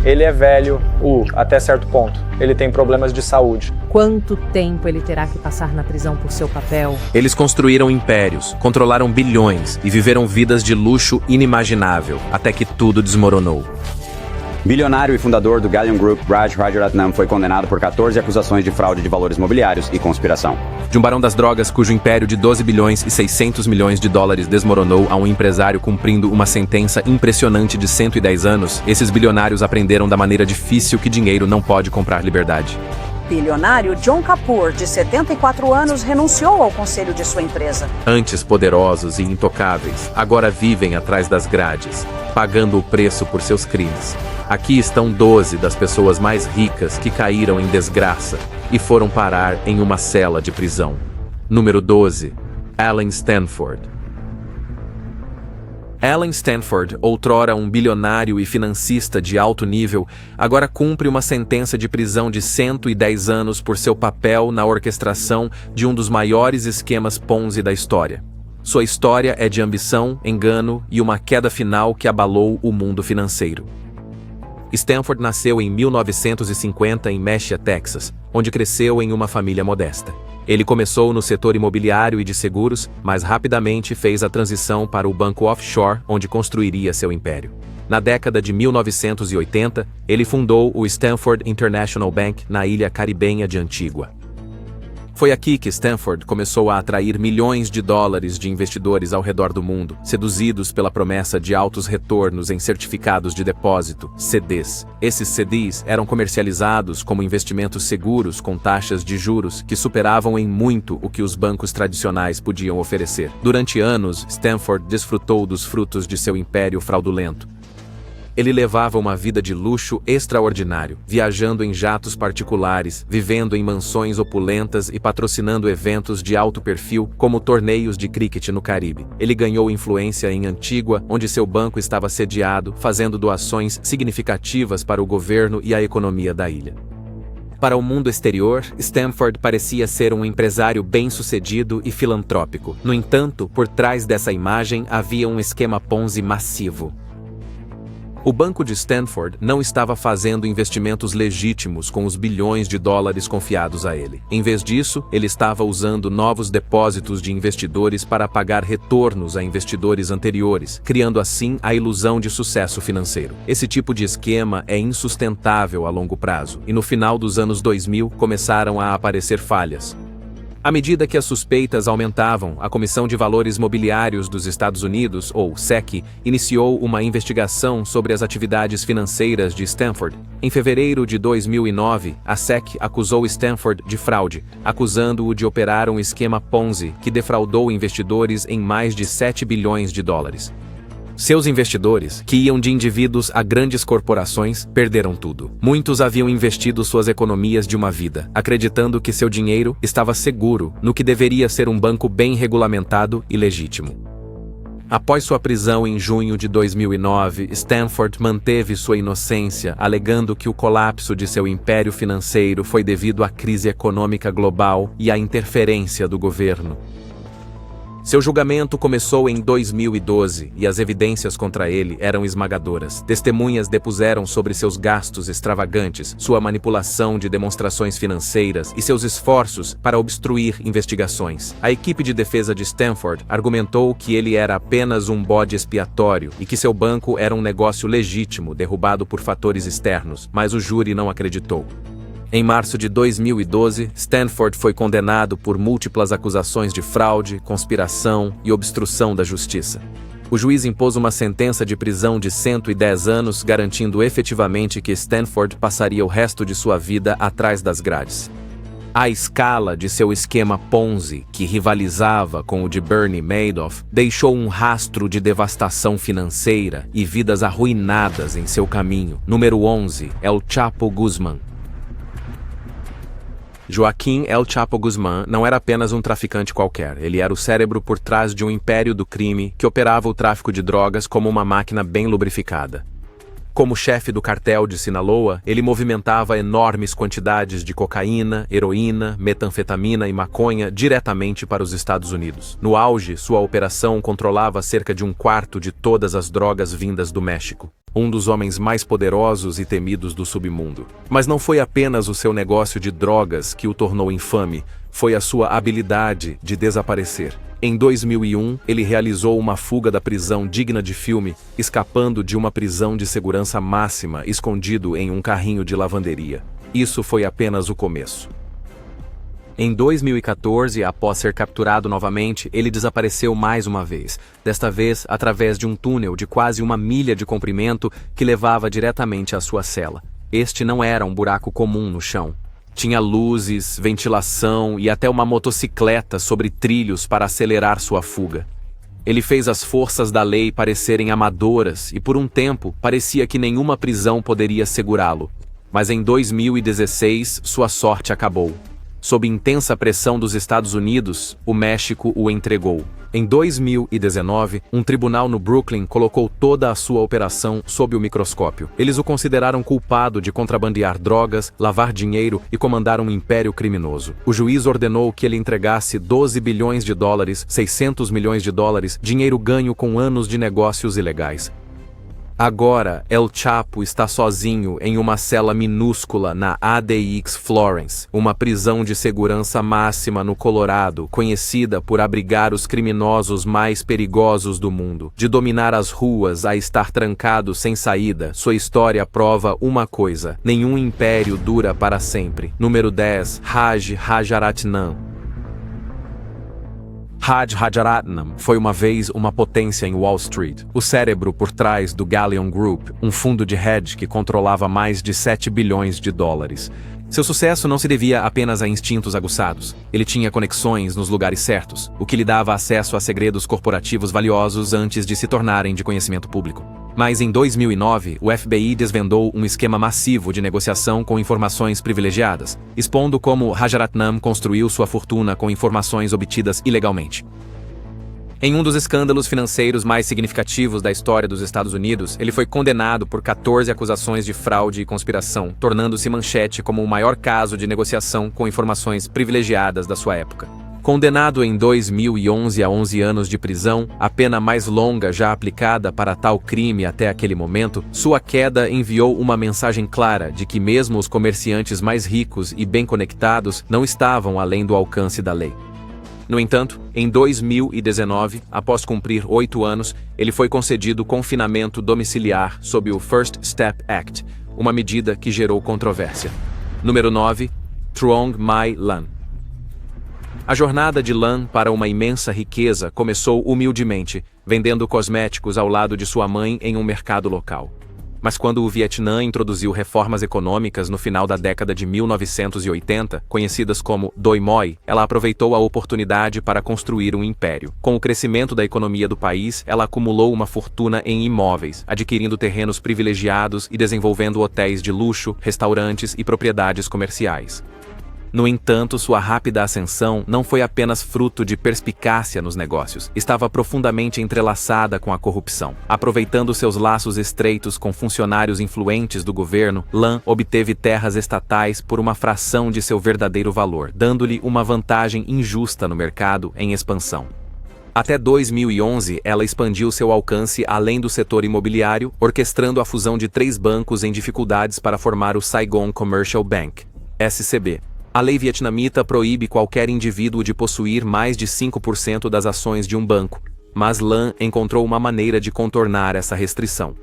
Ele é velho, até certo ponto. Ele tem problemas de saúde. Quanto tempo ele terá que passar na prisão por seu papel? Eles construíram impérios, controlaram bilhões e viveram vidas de luxo inimaginável, até que tudo desmoronou. Bilionário e fundador do Galleon Group, Raj Rajaratnam foi condenado por 14 acusações de fraude de valores mobiliários e conspiração. De um barão das drogas cujo império de 12 bilhões e 600 milhões de dólares desmoronou a um empresário cumprindo uma sentença impressionante de 110 anos, esses bilionários aprenderam da maneira difícil que dinheiro não pode comprar liberdade. Bilionário John Kapoor, de 74 anos, renunciou ao conselho de sua empresa. Antes poderosos e intocáveis, agora vivem atrás das grades, pagando o preço por seus crimes. Aqui estão 12 das pessoas mais ricas que caíram em desgraça e foram parar em uma cela de prisão. Número 12. Alan Stanford. Alan Stanford, outrora um bilionário e financista de alto nível, agora cumpre uma sentença de prisão de 110 anos por seu papel na orquestração de um dos maiores esquemas Ponzi da história. Sua história é de ambição, engano e uma queda final que abalou o mundo financeiro. Stanford nasceu em 1950 em Messia, Texas, onde cresceu em uma família modesta. Ele começou no setor imobiliário e de seguros, mas rapidamente fez a transição para o banco offshore, onde construiria seu império. Na década de 1980, ele fundou o Stanford International Bank na ilha caribenha de Antígua. Foi aqui que Stanford começou a atrair milhões de dólares de investidores ao redor do mundo, seduzidos pela promessa de altos retornos em certificados de depósito, CDs. Esses CDs eram comercializados como investimentos seguros com taxas de juros que superavam em muito o que os bancos tradicionais podiam oferecer. Durante anos, Stanford desfrutou dos frutos de seu império fraudulento. Ele levava uma vida de luxo extraordinário, viajando em jatos particulares, vivendo em mansões opulentas e patrocinando eventos de alto perfil, como torneios de cricket no Caribe. Ele ganhou influência em Antígua, onde seu banco estava sediado, fazendo doações significativas para o governo e a economia da ilha. Para o mundo exterior, Stanford parecia ser um empresário bem-sucedido e filantrópico. No entanto, por trás dessa imagem havia um esquema Ponzi massivo. O banco de Stanford não estava fazendo investimentos legítimos com os bilhões de dólares confiados a ele. Em vez disso, ele estava usando novos depósitos de investidores para pagar retornos a investidores anteriores, criando assim a ilusão de sucesso financeiro. Esse tipo de esquema é insustentável a longo prazo, e no final dos anos 2000 começaram a aparecer falhas. À medida que as suspeitas aumentavam, a Comissão de Valores Mobiliários dos Estados Unidos, ou SEC, iniciou uma investigação sobre as atividades financeiras de Stanford. Em fevereiro de 2009, a SEC acusou Stanford de fraude, acusando-o de operar um esquema Ponzi que defraudou investidores em mais de 7 bilhões de dólares. Seus investidores, que iam de indivíduos a grandes corporações, perderam tudo. Muitos haviam investido suas economias de uma vida, acreditando que seu dinheiro estava seguro no que deveria ser um banco bem regulamentado e legítimo. Após sua prisão em junho de 2009, Stanford manteve sua inocência, alegando que o colapso de seu império financeiro foi devido à crise econômica global e à interferência do governo. Seu julgamento começou em 2012 e as evidências contra ele eram esmagadoras. Testemunhas depuseram sobre seus gastos extravagantes, sua manipulação de demonstrações financeiras e seus esforços para obstruir investigações. A equipe de defesa de Stanford argumentou que ele era apenas um bode expiatório e que seu banco era um negócio legítimo derrubado por fatores externos, mas o júri não acreditou. Em março de 2012, Stanford foi condenado por múltiplas acusações de fraude, conspiração e obstrução da justiça. O juiz impôs uma sentença de prisão de 110 anos, garantindo efetivamente que Stanford passaria o resto de sua vida atrás das grades. A escala de seu esquema Ponzi, que rivalizava com o de Bernie Madoff, deixou um rastro de devastação financeira e vidas arruinadas em seu caminho. Número 11, El Chapo Guzmán. Joaquim El Chapo Guzmán não era apenas um traficante qualquer, ele era o cérebro por trás de um império do crime que operava o tráfico de drogas como uma máquina bem lubrificada. Como chefe do cartel de Sinaloa, ele movimentava enormes quantidades de cocaína, heroína, metanfetamina e maconha diretamente para os Estados Unidos. No auge, sua operação controlava cerca de um quarto de todas as drogas vindas do México. um dos homens mais poderosos e temidos do submundo. Mas não foi apenas o seu negócio de drogas que o tornou infame, foi a sua habilidade de desaparecer. Em 2001, ele realizou uma fuga da prisão digna de filme, escapando de uma prisão de segurança máxima escondido em um carrinho de lavanderia. Isso foi apenas o começo. Em 2014, após ser capturado novamente, ele desapareceu mais uma vez, desta vez através de um túnel de quase 1 milha de comprimento que levava diretamente à sua cela. Este não era um buraco comum no chão. Tinha luzes, ventilação e até uma motocicleta sobre trilhos para acelerar sua fuga. Ele fez as forças da lei parecerem amadoras e por um tempo parecia que nenhuma prisão poderia segurá-lo. Mas em 2016, sua sorte acabou. Sob intensa pressão dos Estados Unidos, o México o entregou. Em 2019, um tribunal no Brooklyn colocou toda a sua operação sob o microscópio. Eles o consideraram culpado de contrabandear drogas, lavar dinheiro e comandar um império criminoso. O juiz ordenou que ele entregasse 12 bilhões de dólares, 600 milhões de dólares, dinheiro ganho com anos de negócios ilegais. Agora, El Chapo está sozinho em uma cela minúscula na ADX Florence, uma prisão de segurança máxima no Colorado, conhecida por abrigar os criminosos mais perigosos do mundo. De dominar as ruas a estar trancado sem saída, sua história prova uma coisa: nenhum império dura para sempre. Número 10, Raj Rajaratnam. Raj Rajaratnam foi uma vez uma potência em Wall Street, o cérebro por trás do Galleon Group, um fundo de hedge que controlava mais de 7 bilhões de dólares. Seu sucesso não se devia apenas a instintos aguçados. Ele tinha conexões nos lugares certos, o que lhe dava acesso a segredos corporativos valiosos antes de se tornarem de conhecimento público. Mas em 2009, o FBI desvendou um esquema massivo de negociação com informações privilegiadas, expondo como Rajaratnam construiu sua fortuna com informações obtidas ilegalmente. Em um dos escândalos financeiros mais significativos da história dos Estados Unidos, ele foi condenado por 14 acusações de fraude e conspiração, tornando-se manchete como o maior caso de negociação com informações privilegiadas da sua época. Condenado em 2011 a 11 anos de prisão, a pena mais longa já aplicada para tal crime até aquele momento, sua queda enviou uma mensagem clara de que mesmo os comerciantes mais ricos e bem conectados não estavam além do alcance da lei. No entanto, em 2019, após cumprir 8 anos, ele foi concedido confinamento domiciliar sob o First Step Act, uma medida que gerou controvérsia. Número 9, Truong Mai Lan. A jornada de Lan para uma imensa riqueza começou humildemente, vendendo cosméticos ao lado de sua mãe em um mercado local. Mas quando o Vietnã introduziu reformas econômicas no final da década de 1980, conhecidas como Doi Moi, ela aproveitou a oportunidade para construir um império. Com o crescimento da economia do país, ela acumulou uma fortuna em imóveis, adquirindo terrenos privilegiados e desenvolvendo hotéis de luxo, restaurantes e propriedades comerciais. No entanto, sua rápida ascensão não foi apenas fruto de perspicácia nos negócios, estava profundamente entrelaçada com a corrupção. Aproveitando seus laços estreitos com funcionários influentes do governo, Lan obteve terras estatais por uma fração de seu verdadeiro valor, dando-lhe uma vantagem injusta no mercado em expansão. Até 2011, ela expandiu seu alcance além do setor imobiliário, orquestrando a fusão de 3 bancos em dificuldades para formar o Saigon Commercial Bank, SCB. A lei vietnamita proíbe qualquer indivíduo de possuir mais de 5% das ações de um banco, mas Lan encontrou uma maneira de contornar essa restrição.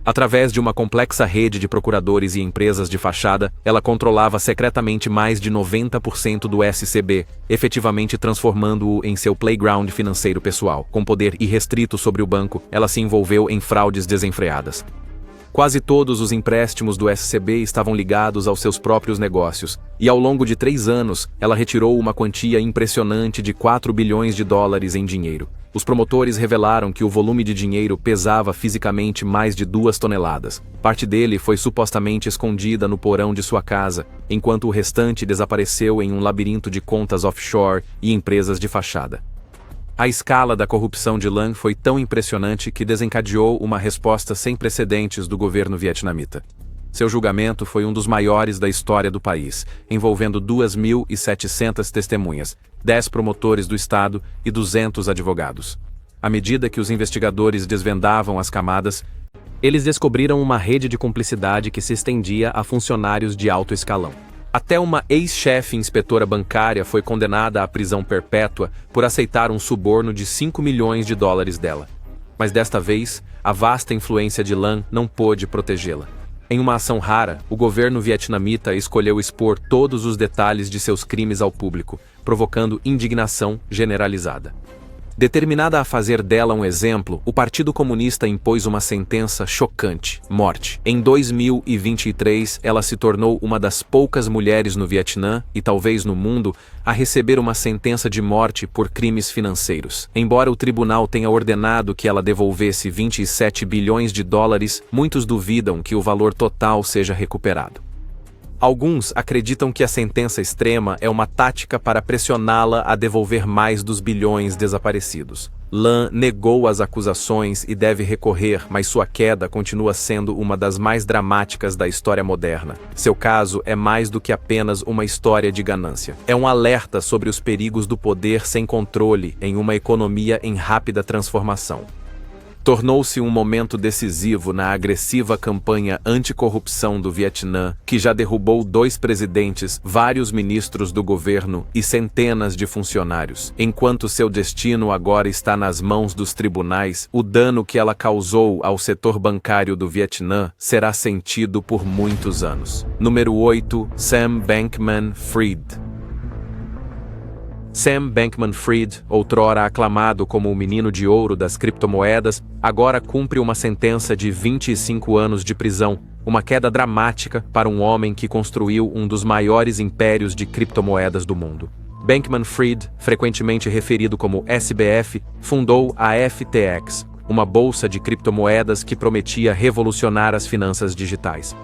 Através de uma complexa rede de procuradores e empresas de fachada, ela controlava secretamente mais de 90% do SCB, efetivamente transformando-o em seu playground financeiro pessoal. Com poder irrestrito sobre o banco, ela se envolveu em fraudes desenfreadas. Quase todos os empréstimos do SCB estavam ligados aos seus próprios negócios, e ao longo de 3 anos, ela retirou uma quantia impressionante de 4 bilhões de dólares em dinheiro. Os promotores revelaram que o volume de dinheiro pesava fisicamente mais de 2 toneladas. Parte dele foi supostamente escondida no porão de sua casa, enquanto o restante desapareceu em um labirinto de contas offshore e empresas de fachada. A escala da corrupção de Lan foi tão impressionante que desencadeou uma resposta sem precedentes do governo vietnamita. Seu julgamento foi um dos maiores da história do país, envolvendo 2.700 testemunhas, 10 promotores do Estado e 200 advogados. À medida que os investigadores desvendavam as camadas, Eles descobriram uma rede de cumplicidade que se estendia a funcionários de alto escalão. Até uma ex-chefe inspetora bancária foi condenada à prisão perpétua por aceitar um suborno de 5 milhões de dólares dela. Mas desta vez, a vasta influência de Lan não pôde protegê-la. Em uma ação rara, o governo vietnamita escolheu expor todos os detalhes de seus crimes ao público, provocando indignação generalizada. Determinada a fazer dela um exemplo, o Partido Comunista impôs uma sentença chocante: morte. Em 2023, ela se tornou uma das poucas mulheres no Vietnã, e talvez no mundo, a receber uma sentença de morte por crimes financeiros. Embora o tribunal tenha ordenado que ela devolvesse 27 bilhões de dólares, muitos duvidam que o valor total seja recuperado. Alguns acreditam que a sentença extrema é uma tática para pressioná-la a devolver mais dos bilhões desaparecidos. Lan negou as acusações e deve recorrer, mas sua queda continua sendo uma das mais dramáticas da história moderna. Seu caso é mais do que apenas uma história de ganância. É um alerta sobre os perigos do poder sem controle em uma economia em rápida transformação. Tornou-se um momento decisivo na agressiva campanha anticorrupção do Vietnã, que já derrubou 2 presidentes, vários ministros do governo e centenas de funcionários. Enquanto seu destino agora está nas mãos dos tribunais, o dano que ela causou ao setor bancário do Vietnã será sentido por muitos anos. Número 8. Sam Bankman-Fried. Sam Bankman-Fried, outrora aclamado como o menino de ouro das criptomoedas, agora cumpre uma sentença de 25 anos de prisão, uma queda dramática para um homem que construiu um dos maiores impérios de criptomoedas do mundo. Bankman-Fried, frequentemente referido como SBF, fundou a FTX, uma bolsa de criptomoedas que prometia revolucionar as finanças digitais.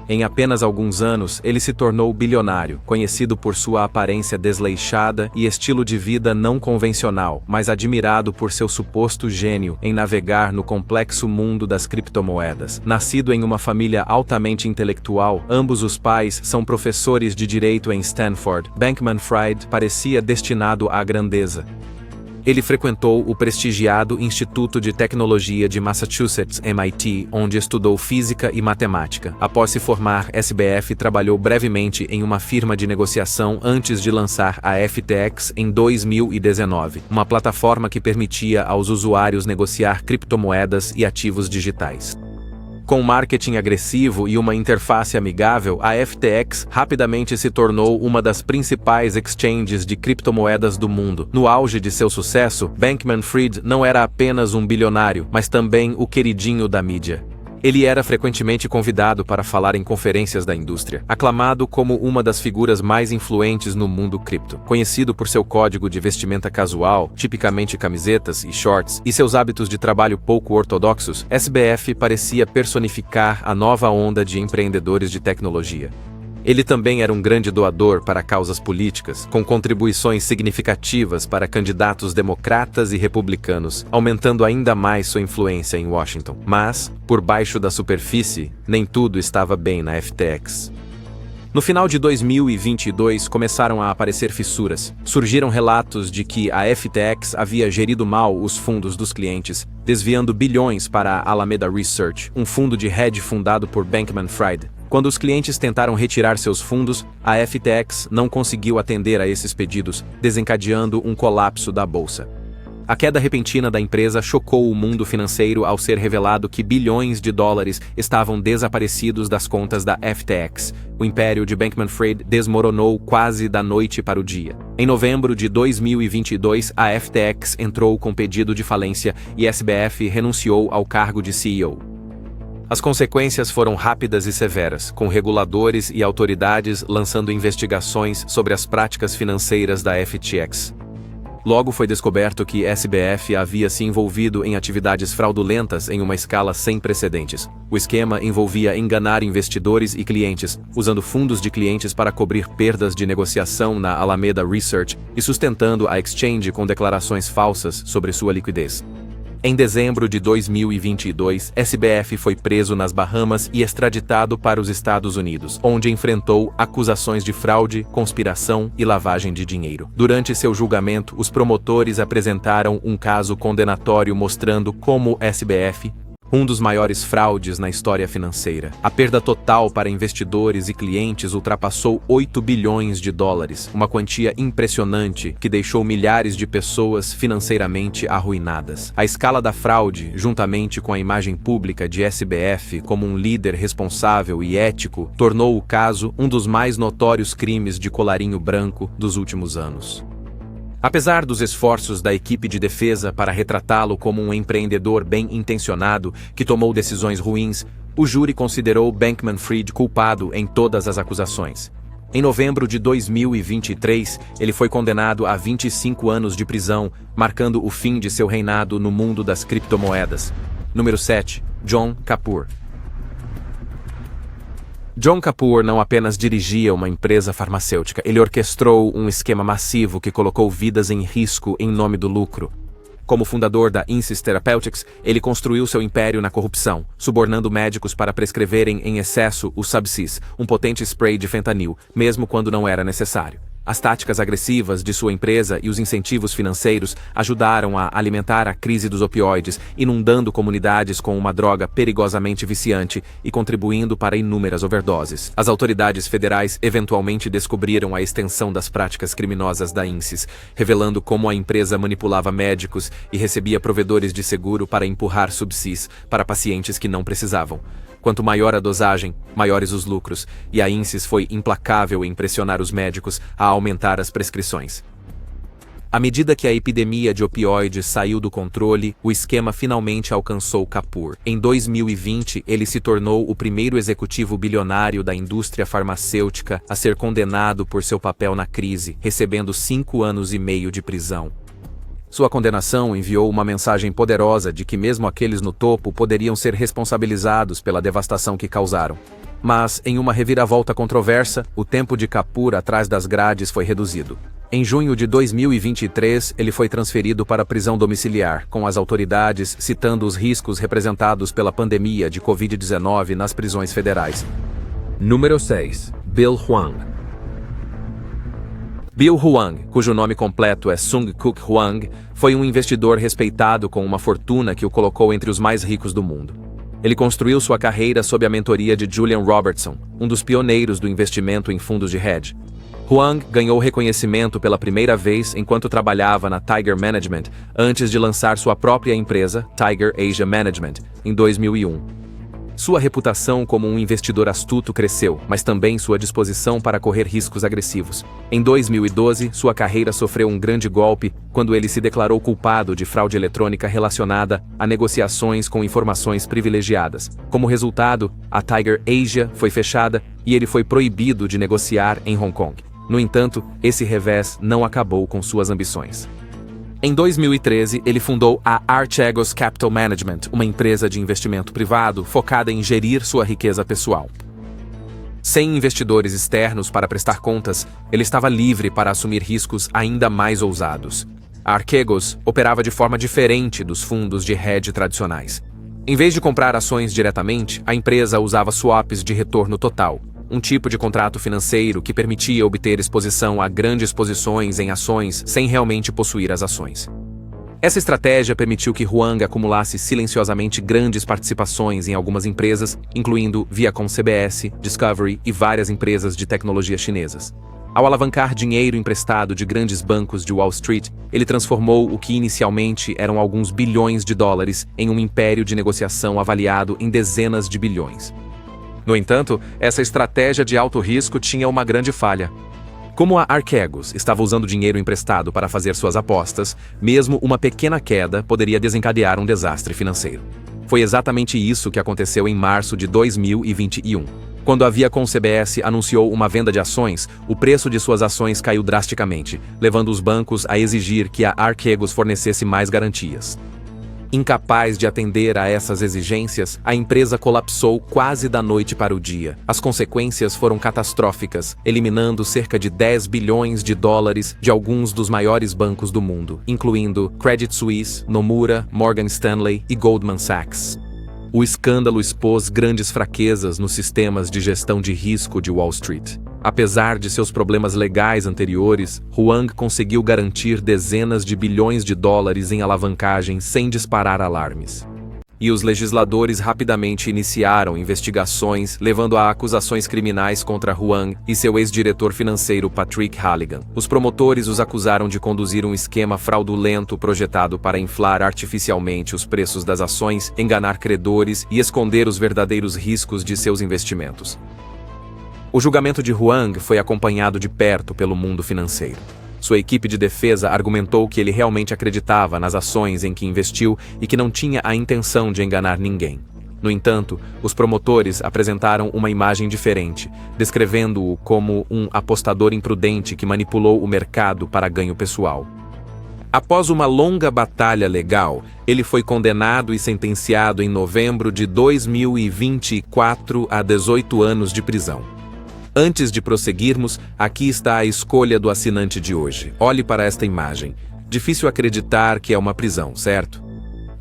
Em apenas alguns anos, ele se tornou bilionário, conhecido por sua aparência desleixada e estilo de vida não convencional, mas admirado por seu suposto gênio em navegar no complexo mundo das criptomoedas. Nascido em uma família altamente intelectual, ambos os pais são professores de direito em Stanford. Bankman-Fried parecia destinado à grandeza. Ele frequentou o prestigiado Instituto de Tecnologia de Massachusetts, MIT, onde estudou física e matemática. Após se formar, SBF trabalhou brevemente em uma firma de negociação antes de lançar a FTX em 2019, uma plataforma que permitia aos usuários negociar criptomoedas e ativos digitais. Com marketing agressivo e uma interface amigável, a FTX rapidamente se tornou uma das principais exchanges de criptomoedas do mundo. No auge de seu sucesso, Bankman-Fried não era apenas um bilionário, mas também o queridinho da mídia. Ele era frequentemente convidado para falar em conferências da indústria, aclamado como uma das figuras mais influentes no mundo cripto. Conhecido por seu código de vestimenta casual, tipicamente camisetas e shorts, e seus hábitos de trabalho pouco ortodoxos, SBF parecia personificar a nova onda de empreendedores de tecnologia. Ele também era um grande doador para causas políticas, com contribuições significativas para candidatos democratas e republicanos, aumentando ainda mais sua influência em Washington. Mas, por baixo da superfície, nem tudo estava bem na FTX. No final de 2022, começaram a aparecer fissuras. Surgiram relatos de que a FTX havia gerido mal os fundos dos clientes, desviando bilhões para a Alameda Research, um fundo de hedge fundado por Bankman-Fried. Quando os clientes tentaram retirar seus fundos, a FTX não conseguiu atender a esses pedidos, desencadeando um colapso da bolsa. A queda repentina da empresa chocou o mundo financeiro ao ser revelado que bilhões de dólares estavam desaparecidos das contas da FTX. O império de Bankman-Fried desmoronou quase da noite para o dia. Em novembro de 2022, a FTX entrou com pedido de falência e SBF renunciou ao cargo de CEO. As consequências foram rápidas e severas, com reguladores e autoridades lançando investigações sobre as práticas financeiras da FTX. Logo foi descoberto que SBF havia se envolvido em atividades fraudulentas em uma escala sem precedentes. O esquema envolvia enganar investidores e clientes, usando fundos de clientes para cobrir perdas de negociação na Alameda Research e sustentando a exchange com declarações falsas sobre sua liquidez. Em dezembro de 2022, SBF foi preso nas Bahamas e extraditado para os Estados Unidos, onde enfrentou acusações de fraude, conspiração e lavagem de dinheiro. Durante seu julgamento, os promotores apresentaram um caso condenatório mostrando como SBF um dos maiores fraudes na história financeira. A perda total para investidores e clientes ultrapassou 8 bilhões de dólares, uma quantia impressionante que deixou milhares de pessoas financeiramente arruinadas. A escala da fraude, juntamente com a imagem pública de SBF como um líder responsável e ético, tornou o caso um dos mais notórios crimes de colarinho branco dos últimos anos. Apesar dos esforços da equipe de defesa para retratá-lo como um empreendedor bem-intencionado que tomou decisões ruins, o júri considerou Bankman-Fried culpado em todas as acusações. Em novembro de 2023, ele foi condenado a 25 anos de prisão, marcando o fim de seu reinado no mundo das criptomoedas. Número 7. John Kapoor. John Kapoor não apenas dirigia uma empresa farmacêutica, ele orquestrou um esquema massivo que colocou vidas em risco em nome do lucro. Como fundador da Insys Therapeutics, ele construiu seu império na corrupção, subornando médicos para prescreverem em excesso o Subsys, um potente spray de fentanil, mesmo quando não era necessário. As táticas agressivas de sua empresa e os incentivos financeiros ajudaram a alimentar a crise dos opioides, inundando comunidades com uma droga perigosamente viciante e contribuindo para inúmeras overdoses. As autoridades federais eventualmente descobriram a extensão das práticas criminosas da Insys, revelando como a empresa manipulava médicos e recebia provedores de seguro para empurrar Subsys para pacientes que não precisavam. Quanto maior a dosagem, maiores os lucros, e a Insys foi implacável em pressionar os médicos a aumentar as prescrições. À medida que a epidemia de opioides saiu do controle, o esquema finalmente alcançou Kapoor. Em 2020, ele se tornou o primeiro executivo bilionário da indústria farmacêutica a ser condenado por seu papel na crise, recebendo 5 anos e meio de prisão. Sua condenação enviou uma mensagem poderosa de que mesmo aqueles no topo poderiam ser responsabilizados pela devastação que causaram. Mas, em uma reviravolta controversa, o tempo de Kapoor atrás das grades foi reduzido. Em junho de 2023, ele foi transferido para a prisão domiciliar, com as autoridades citando os riscos representados pela pandemia de Covid-19 nas prisões federais. Número 6. Bill Hwang. Bill Hwang, cujo nome completo é Sung-Kuk Hwang, foi um investidor respeitado com uma fortuna que o colocou entre os mais ricos do mundo. Ele construiu sua carreira sob a mentoria de Julian Robertson, um dos pioneiros do investimento em fundos de hedge. Hwang ganhou reconhecimento pela primeira vez enquanto trabalhava na Tiger Management, antes de lançar sua própria empresa, Tiger Asia Management, em 2001. Sua reputação como um investidor astuto cresceu, mas também sua disposição para correr riscos agressivos. Em 2012, sua carreira sofreu um grande golpe quando ele se declarou culpado de fraude eletrônica relacionada a negociações com informações privilegiadas. Como resultado, a Tiger Asia foi fechada e ele foi proibido de negociar em Hong Kong. No entanto, esse revés não acabou com suas ambições. Em 2013, ele fundou a Archegos Capital Management, uma empresa de investimento privado focada em gerir sua riqueza pessoal. Sem investidores externos para prestar contas, ele estava livre para assumir riscos ainda mais ousados. A Archegos operava de forma diferente dos fundos de hedge tradicionais. Em vez de comprar ações diretamente, a empresa usava swaps de retorno total, um tipo de contrato financeiro que permitia obter exposição a grandes posições em ações sem realmente possuir as ações. Essa estratégia permitiu que Hwang acumulasse silenciosamente grandes participações em algumas empresas, incluindo Viacom CBS, Discovery e várias empresas de tecnologia chinesas. Ao alavancar dinheiro emprestado de grandes bancos de Wall Street, ele transformou o que inicialmente eram alguns bilhões de dólares em um império de negociação avaliado em dezenas de bilhões. No entanto, essa estratégia de alto risco tinha uma grande falha. Como a Archegos estava usando dinheiro emprestado para fazer suas apostas, mesmo uma pequena queda poderia desencadear um desastre financeiro. Foi exatamente isso que aconteceu em março de 2021. Quando a Viacom CBS anunciou uma venda de ações, o preço de suas ações caiu drasticamente, levando os bancos a exigir que a Archegos fornecesse mais garantias. Incapaz de atender a essas exigências, a empresa colapsou quase da noite para o dia. As consequências foram catastróficas, eliminando cerca de 10 bilhões de dólares de alguns dos maiores bancos do mundo, incluindo Credit Suisse, Nomura, Morgan Stanley e Goldman Sachs. O escândalo expôs grandes fraquezas nos sistemas de gestão de risco de Wall Street. Apesar de seus problemas legais anteriores, Hwang conseguiu garantir dezenas de bilhões de dólares em alavancagem sem disparar alarmes. e os legisladores rapidamente iniciaram investigações, levando a acusações criminais contra Huang e seu ex-diretor financeiro Patrick Halligan. Os promotores os acusaram de conduzir um esquema fraudulento projetado para inflar artificialmente os preços das ações, enganar credores e esconder os verdadeiros riscos de seus investimentos. O julgamento de Huang foi acompanhado de perto pelo mundo financeiro. Sua equipe de defesa argumentou que ele realmente acreditava nas ações em que investiu e que não tinha a intenção de enganar ninguém. No entanto, os promotores apresentaram uma imagem diferente, descrevendo-o como um apostador imprudente que manipulou o mercado para ganho pessoal. Após uma longa batalha legal, ele foi condenado e sentenciado em novembro de 2024 a 18 anos de prisão. Antes de prosseguirmos, aqui está a escolha do assinante de hoje. Olhe para esta imagem. Difícil acreditar que é uma prisão, certo?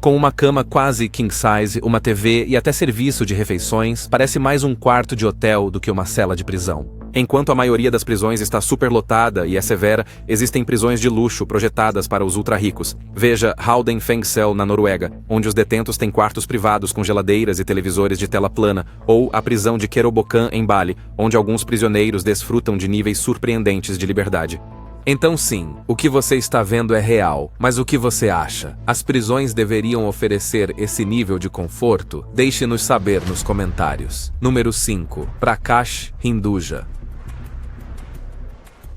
Com uma cama quase king size, uma TV e até serviço de refeições, parece mais um quarto de hotel do que uma cela de prisão. Enquanto a maioria das prisões está superlotada e é severa, existem prisões de luxo projetadas para os ultra-ricos. Veja Halden Fengsel na Noruega, onde os detentos têm quartos privados com geladeiras e televisores de tela plana, ou a prisão de Kerobokan em Bali, onde alguns prisioneiros desfrutam de níveis surpreendentes de liberdade. Então sim, o que você está vendo é real, mas o que você acha? As prisões deveriam oferecer esse nível de conforto? Deixe-nos saber nos comentários. Número 5. Prakash Hinduja.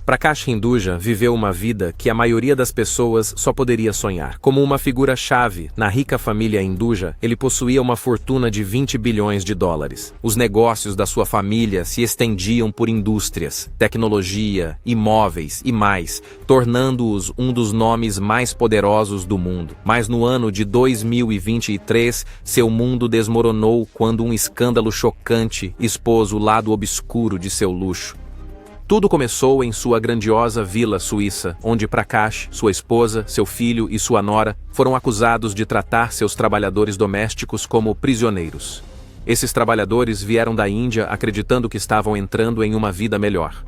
Prakash Hinduja viveu uma vida que a maioria das pessoas só poderia sonhar. Como uma figura-chave na rica família Hinduja, ele possuía uma fortuna de 20 bilhões de dólares. Os negócios da sua família se estendiam por indústrias, tecnologia, imóveis e mais, tornando-os um dos nomes mais poderosos do mundo. Mas no ano de 2023, seu mundo desmoronou quando um escândalo chocante expôs o lado obscuro de seu luxo. Tudo começou em sua grandiosa vila suíça, onde Prakash, sua esposa, seu filho e sua nora foram acusados de tratar seus trabalhadores domésticos como prisioneiros. Esses trabalhadores vieram da Índia acreditando que estavam entrando em uma vida melhor.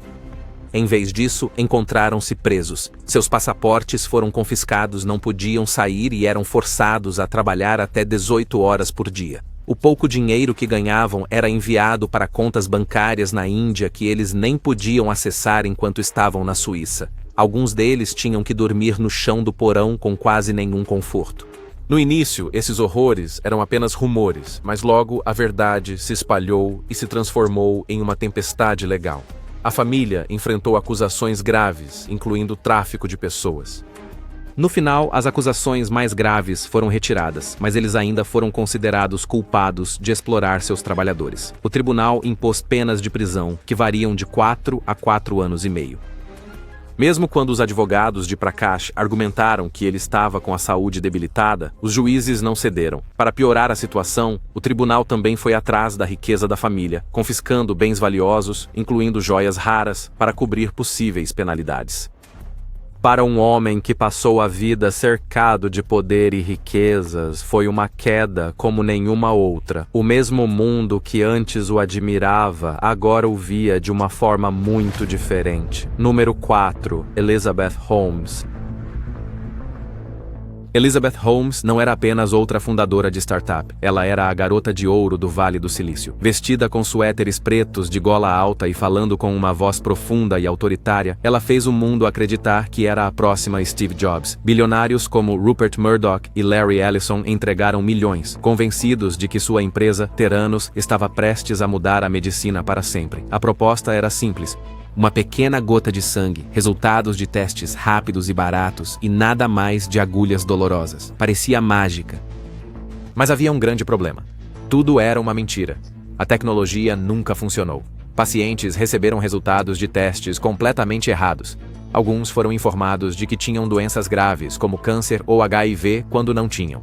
Em vez disso, encontraram-se presos. Seus passaportes foram confiscados, não podiam sair e eram forçados a trabalhar até 18 horas por dia. O pouco dinheiro que ganhavam era enviado para contas bancárias na Índia que eles nem podiam acessar enquanto estavam na Suíça. Alguns deles tinham que dormir no chão do porão com quase nenhum conforto. No início, esses horrores eram apenas rumores, mas logo a verdade se espalhou e se transformou em uma tempestade legal. A família enfrentou acusações graves, incluindo tráfico de pessoas. No final, as acusações mais graves foram retiradas, mas eles ainda foram considerados culpados de explorar seus trabalhadores. O tribunal impôs penas de prisão que variam de 4 a 4 anos e meio. Mesmo quando os advogados de Prakash argumentaram que ele estava com a saúde debilitada, os juízes não cederam. Para piorar a situação, o tribunal também foi atrás da riqueza da família, confiscando bens valiosos, incluindo joias raras, para cobrir possíveis penalidades. Para um homem que passou a vida cercado de poder e riquezas, foi uma queda como nenhuma outra. O mesmo mundo que antes o admirava, agora o via de uma forma muito diferente. Número 4. Elizabeth Holmes. Elizabeth Holmes não era apenas outra fundadora de startup. Ela era a garota de ouro do Vale do Silício. Vestida com suéteres pretos de gola alta e falando com uma voz profunda e autoritária, ela fez o mundo acreditar que era a próxima Steve Jobs. Bilionários como Rupert Murdoch e Larry Ellison entregaram milhões, convencidos de que sua empresa, Theranos, estava prestes a mudar a medicina para sempre. A proposta era simples. Uma pequena gota de sangue, resultados de testes rápidos e baratos e nada mais de agulhas dolorosas. Parecia mágica. Mas havia um grande problema. Tudo era uma mentira. A tecnologia nunca funcionou. Pacientes receberam resultados de testes completamente errados. Alguns foram informados de que tinham doenças graves, como câncer ou HIV, quando não tinham.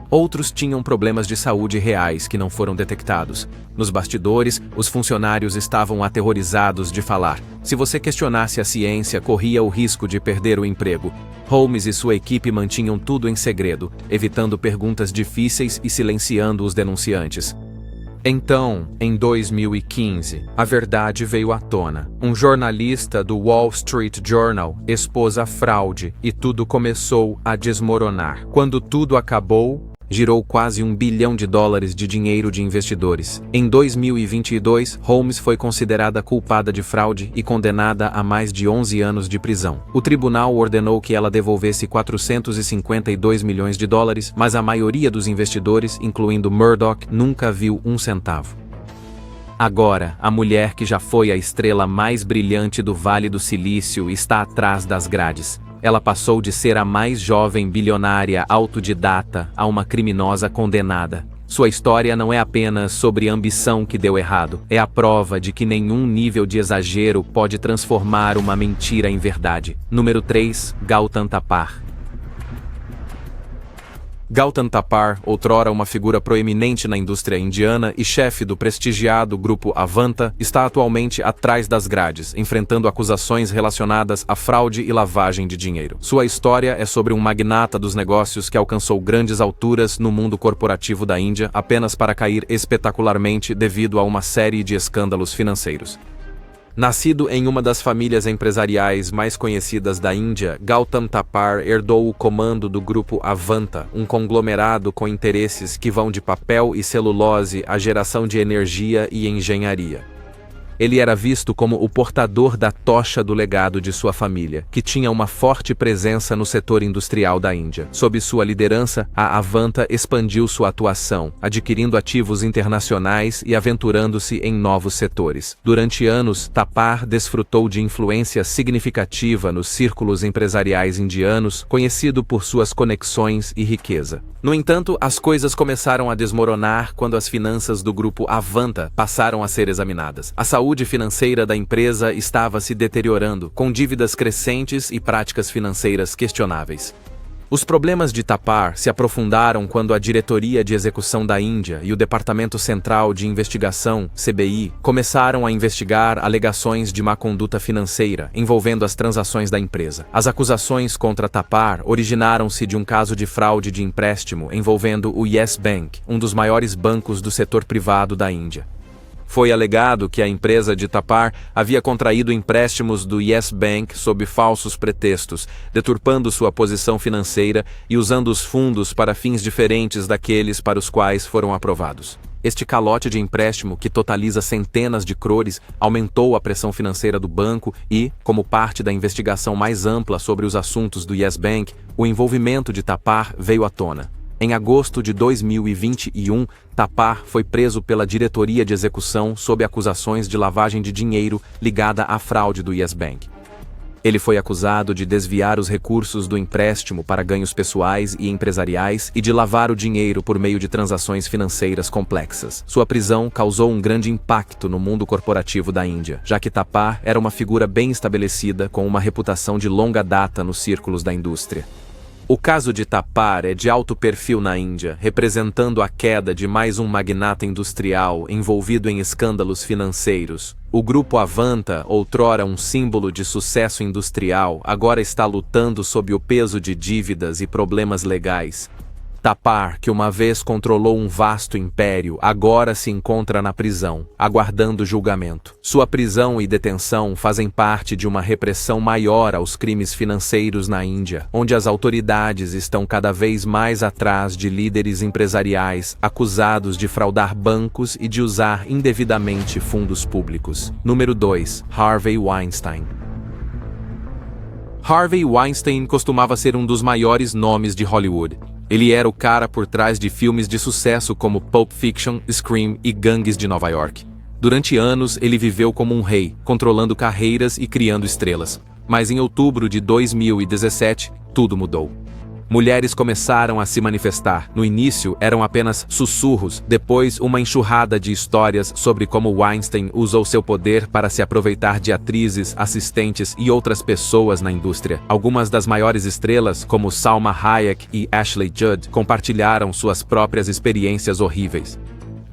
Outros tinham problemas de saúde reais que não foram detectados. Nos bastidores, os funcionários estavam aterrorizados de falar. Se você questionasse a ciência, corria o risco de perder o emprego. Holmes e sua equipe mantinham tudo em segredo, evitando perguntas difíceis e silenciando os denunciantes. Então, em 2015, a verdade veio à tona. Um jornalista do Wall Street Journal expôs a fraude e tudo começou a desmoronar. Quando tudo acabou, girou quase $1 bilhão de dinheiro de investidores. Em 2022, Holmes foi considerada culpada de fraude e condenada a mais de 11 anos de prisão. O tribunal ordenou que ela devolvesse $452 milhões, mas a maioria dos investidores, incluindo Murdoch, nunca viu um centavo. Agora, a mulher que já foi a estrela mais brilhante do Vale do Silício está atrás das grades. Ela passou de ser a mais jovem bilionária autodidata a uma criminosa condenada. Sua história não é apenas sobre ambição que deu errado, é a prova de que nenhum nível de exagero pode transformar uma mentira em verdade. Número 3. Gautam Thapar. Gautam Thapar, outrora uma figura proeminente na indústria indiana e chefe do prestigiado grupo Avanta, está atualmente atrás das grades, enfrentando acusações relacionadas à fraude e lavagem de dinheiro. Sua história é sobre um magnata dos negócios que alcançou grandes alturas no mundo corporativo da Índia apenas para cair espetacularmente devido a uma série de escândalos financeiros. Nascido em uma das famílias empresariais mais conhecidas da Índia, Gautam Thapar herdou o comando do grupo Avanta, um conglomerado com interesses que vão de papel e celulose à geração de energia e engenharia. Ele era visto como o portador da tocha do legado de sua família, que tinha uma forte presença no setor industrial da Índia. Sob sua liderança, a Avanta expandiu sua atuação, adquirindo ativos internacionais e aventurando-se em novos setores. Durante anos, Thapar desfrutou de influência significativa nos círculos empresariais indianos, conhecido por suas conexões e riqueza. No entanto, as coisas começaram a desmoronar quando as finanças do grupo Avanta passaram a ser examinadas. A saúde financeira da empresa estava se deteriorando, com dívidas crescentes e práticas financeiras questionáveis. Os problemas de Thapar se aprofundaram quando a Diretoria de Execução da Índia e o Departamento Central de Investigação, CBI, começaram a investigar alegações de má conduta financeira envolvendo as transações da empresa. As acusações contra Thapar originaram-se de um caso de fraude de empréstimo envolvendo o Yes Bank, um dos maiores bancos do setor privado da Índia. Foi alegado que a empresa de Thapar havia contraído empréstimos do Yes Bank sob falsos pretextos, deturpando sua posição financeira e usando os fundos para fins diferentes daqueles para os quais foram aprovados. Este calote de empréstimo, que totaliza centenas de crores, aumentou a pressão financeira do banco e, como parte da investigação mais ampla sobre os assuntos do Yes Bank, o envolvimento de Thapar veio à tona. Em agosto de 2021, Thapar foi preso pela Diretoria de Execução sob acusações de lavagem de dinheiro ligada à fraude do Yes Bank. Ele foi acusado de desviar os recursos do empréstimo para ganhos pessoais e empresariais e de lavar o dinheiro por meio de transações financeiras complexas. Sua prisão causou um grande impacto no mundo corporativo da Índia, já que Thapar era uma figura bem estabelecida com uma reputação de longa data nos círculos da indústria. O caso de Thapar é de alto perfil na Índia, representando a queda de mais um magnata industrial envolvido em escândalos financeiros. O grupo Avanta, outrora um símbolo de sucesso industrial, agora está lutando sob o peso de dívidas e problemas legais. Thapar, que uma vez controlou um vasto império, agora se encontra na prisão, aguardando julgamento. Sua prisão e detenção fazem parte de uma repressão maior aos crimes financeiros na Índia, onde as autoridades estão cada vez mais atrás de líderes empresariais acusados de fraudar bancos e de usar indevidamente fundos públicos. Número 2. Harvey Weinstein. Harvey Weinstein costumava ser um dos maiores nomes de Hollywood. Ele era o cara por trás de filmes de sucesso como Pulp Fiction, Scream e Gangues de Nova York. Durante anos, ele viveu como um rei, controlando carreiras e criando estrelas. Mas em outubro de 2017, tudo mudou. Mulheres começaram a se manifestar. No início, eram apenas sussurros, depois uma enxurrada de histórias sobre como Weinstein usou seu poder para se aproveitar de atrizes, assistentes e outras pessoas na indústria. Algumas das maiores estrelas, como Salma Hayek e Ashley Judd, compartilharam suas próprias experiências horríveis.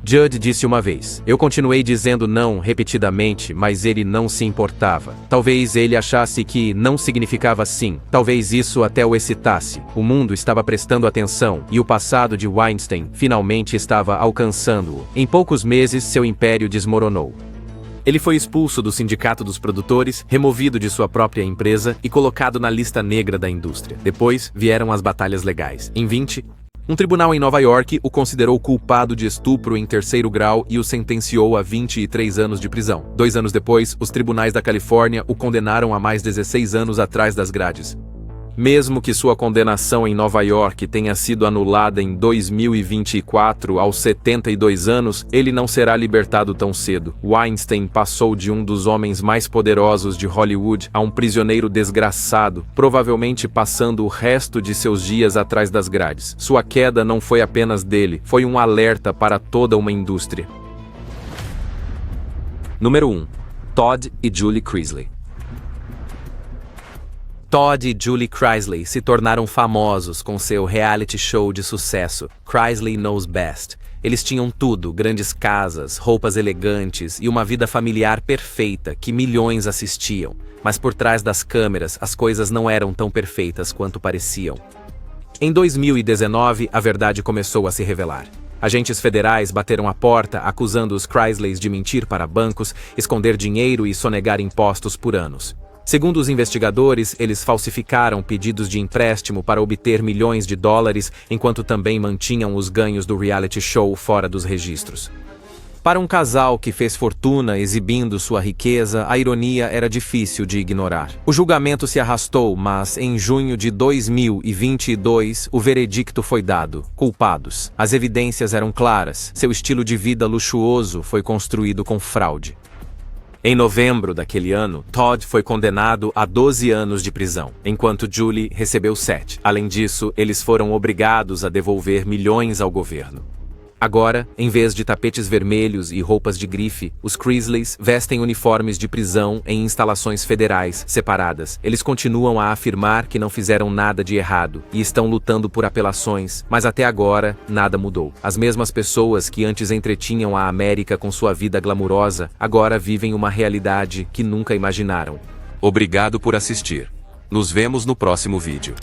Judd disse uma vez: "Eu continuei dizendo não repetidamente, mas ele não se importava. Talvez ele achasse que não significava sim. Talvez isso até o excitasse. O mundo estava prestando atenção, e o passado de Weinstein finalmente estava alcançando-o. Em poucos meses, seu império desmoronou." Ele foi expulso do sindicato dos produtores, removido de sua própria empresa e colocado na lista negra da indústria. Depois, vieram as batalhas legais. Em Um tribunal em Nova York o considerou culpado de estupro em 3º grau e o sentenciou a 23 anos de prisão. 2 anos depois, os tribunais da Califórnia o condenaram a mais 16 anos atrás das grades. Mesmo que sua condenação em Nova York tenha sido anulada em 2024, aos 72 anos, ele não será libertado tão cedo. Weinstein passou de um dos homens mais poderosos de Hollywood a um prisioneiro desgraçado, provavelmente passando o resto de seus dias atrás das grades. Sua queda não foi apenas dele, foi um alerta para toda uma indústria. Número 1. Todd e Julie Crisley. Todd e Julie Crisley se tornaram famosos com seu reality show de sucesso, Crisley Knows Best. Eles tinham tudo, grandes casas, roupas elegantes e uma vida familiar perfeita que milhões assistiam. Mas por trás das câmeras, as coisas não eram tão perfeitas quanto pareciam. Em 2019, a verdade começou a se revelar. Agentes federais bateram a porta acusando os Crisleys de mentir para bancos, esconder dinheiro e sonegar impostos por anos. Segundo os investigadores, eles falsificaram pedidos de empréstimo para obter milhões de dólares, enquanto também mantinham os ganhos do reality show fora dos registros. Para um casal que fez fortuna exibindo sua riqueza, a ironia era difícil de ignorar. O julgamento se arrastou, mas em junho de 2022, o veredicto foi dado: culpados. As evidências eram claras. Seu estilo de vida luxuoso foi construído com fraude. Em novembro daquele ano, Todd foi condenado a 12 anos de prisão, enquanto Julie recebeu 7. Além disso, eles foram obrigados a devolver milhões ao governo. Agora, em vez de tapetes vermelhos e roupas de grife, os Crisleys vestem uniformes de prisão em instalações federais separadas. Eles continuam a afirmar que não fizeram nada de errado e estão lutando por apelações, mas até agora nada mudou. As mesmas pessoas que antes entretinham a América com sua vida glamurosa, agora vivem uma realidade que nunca imaginaram. Obrigado por assistir. Nos vemos no próximo vídeo.